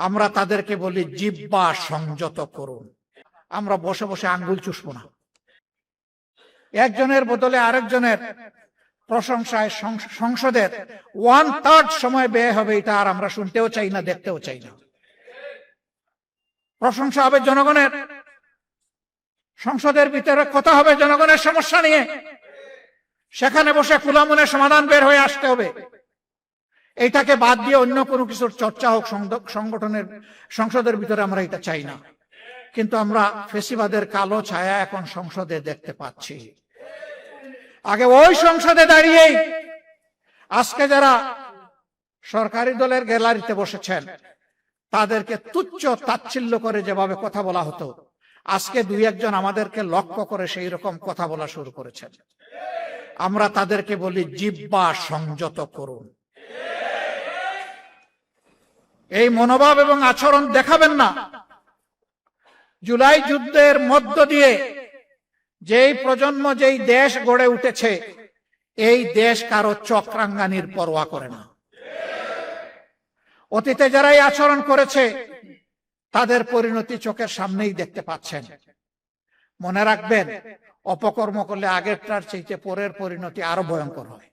আমরা তাদেরকে বলি জিহ্বা সংযত করুন। আমরা বসে বসে আঙ্গুল চুষবো না। একজনের বদলে আরেকজনের প্রশংসায় সংসদের 1/3 সময় ব্যয় হবে, এটা আর আমরা শুনতেও চাই না, দেখতেও চাই না। প্রশংসা হবে জনগণের, সংসদের ভিতরে কথা হবে জনগণের সমস্যা নিয়ে, সেখানে বসে খোলা মনে সমাধান বের হয়ে আসতে হবে। এইটাকে বাদ দিয়ে অন্য কোনো কিছুর চর্চা হোক সংগঠনের সংসদের ভিতরে, আমরা এটা চাই না। কিন্তু আমরা ফেসিবাদের কালো ছায়া এখন সংসদে দেখতে পাচ্ছি। আগে ওই সংসদে দাঁড়িয়েই আজকে যারা সরকারি দলের গ্যালারিতে বসেছেন তাদেরকে তুচ্ছ তাচ্ছিল্য করে যেভাবে কথা বলা হতো, আজকে দুই একজন আমাদেরকে লক্ষ্য করে সেই রকম কথা বলা শুরু করেছেন। আমরা তাদেরকে বলি জিহ্বা সংযত করুন। এই মনোভাব এবং আচরণ দেখাবেন না। জুলাই যুদ্ধের মধ্য দিয়ে যেই প্রজন্ম, যেই দেশ গড়ে উঠেছে, এই দেশ কারো চক্রাঙ্গানির পরোয়া করে না। অতীতে যারা এই আচরণ করেছে তাদের পরিণতি চোখের সামনেই দেখতে পাচ্ছেন। মনে রাখবেন, অপকর্ম করলে আগেরটার চাইতে পরের পরিণতি আরো ভয়ঙ্কর হয়।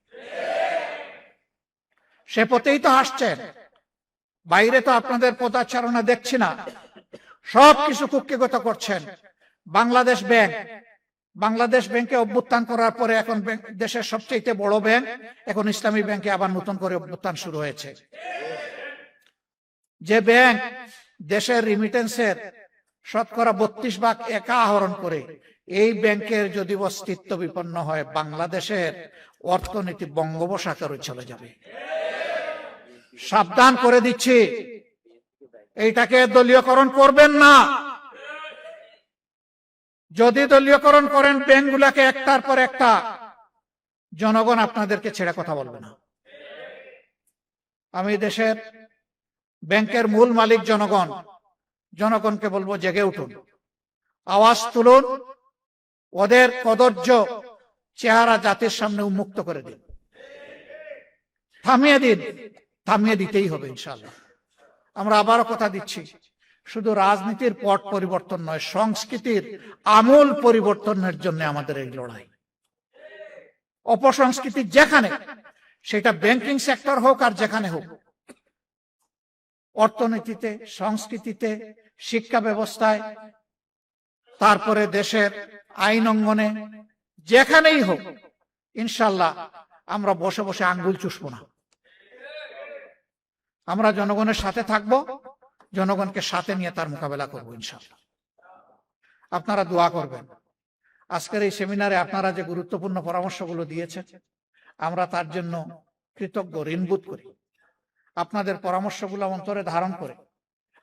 সে পথেই তো হাসছেন। বাইরে তো আপনাদের পদাচারণা দেখছি না, সবকিছু কুক্ষিগত করছেন। বাংলাদেশ ব্যাংকে অভ্যুত্থান করার পরে এখন দেশের সবচেয়ে বড় ব্যাংক, এখন ইসলামী ব্যাংকে আবার নতুন করে অভ্যুত্থান শুরু হয়েছে। যে ব্যাংক দেশের রিমিটেন্সের শতকরা 32% একা আহরণ করে, এই ব্যাংকের যদি অস্তিত্ব বিপন্ন হয়, বাংলাদেশের অর্থনীতি বঙ্গোপসাগরে চলে যাবে। সাবধান করে দিচ্ছি, এইটাকে দলীয়করণ করবেন না। যদি দলীয়করণ করেন ব্যাংকগুলোকে একটার পর একটা, জনগণ আপনাদেরকে ছেড়ে কথা বলবে না। আমি দেশের ব্যাংকের মূল মালিক জনগণ, জনগণকে বলবো জেগে উঠুন, আওয়াজ তুলুন, ওদের কদর্য চেহারা জাতির সামনে উন্মুক্ত করে দিন, থামিয়ে দিন। থামিয়ে দিতেই হবে ইনশাআল্লাহ। আমরা আবারও কথা দিচ্ছি, শুধু রাজনীতির পট পরিবর্তন নয়, সংস্কৃতির আমূল পরিবর্তনের জন্য আমাদের এই লড়াই। অপসংস্কৃতি যেখানে, সেটা ব্যাংকিং সেক্টর হোক আর যেখানে হোক, অর্থনীতিতে, সংস্কৃতিতে, শিক্ষা ব্যবস্থায়, তারপরে দেশের আইন অঙ্গনে, যেখানেই হোক, ইনশাআল্লাহ আমরা বসে বসে আঙ্গুল চুষবো না। আমরা জনগণের সাথে থাকব, জনগণকে সাথে নিয়ে তার মোকাবেলা করবো ইনশাআল্লাহ। আপনারা দোয়া করবেন। আজকের এই সেমিনারে আপনারা যে গুরুত্বপূর্ণ পরামর্শগুলো দিয়েছেন, আমরা তার জন্য কৃতজ্ঞ, ঋণবোধ করি। আপনাদের পরামর্শগুলো অন্তরে ধারণ করে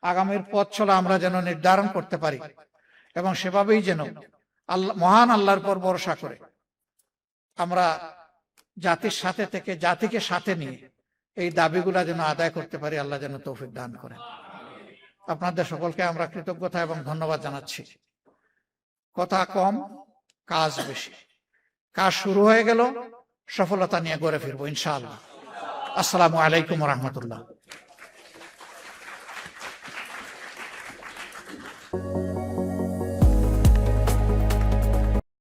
আগামীর পথ চলা আমরা যেন নির্ধারণ করতে পারি, এবং সেভাবেই যেন মহান আল্লাহর পর ভরসা করে আমরা জাতির সাথে থেকে, জাতিকে সাথে নিয়ে এই দাবিগুলা যেন আদায় করতে পারি। আল্লাহ যেন তৌফিক দান করেন। আপনাদের সকলকে আমরা কৃতজ্ঞতা এবং ধন্যবাদ জানাচ্ছি। কথা কম, কাজ বেশি। কাজ শুরু হয়ে গেল, সফলতা নিয়ে গড়ে ফিরবো ইনশাআল্লাহ। আসসালামু আলাইকুম ওয়া রাহমাতুল্লাহ।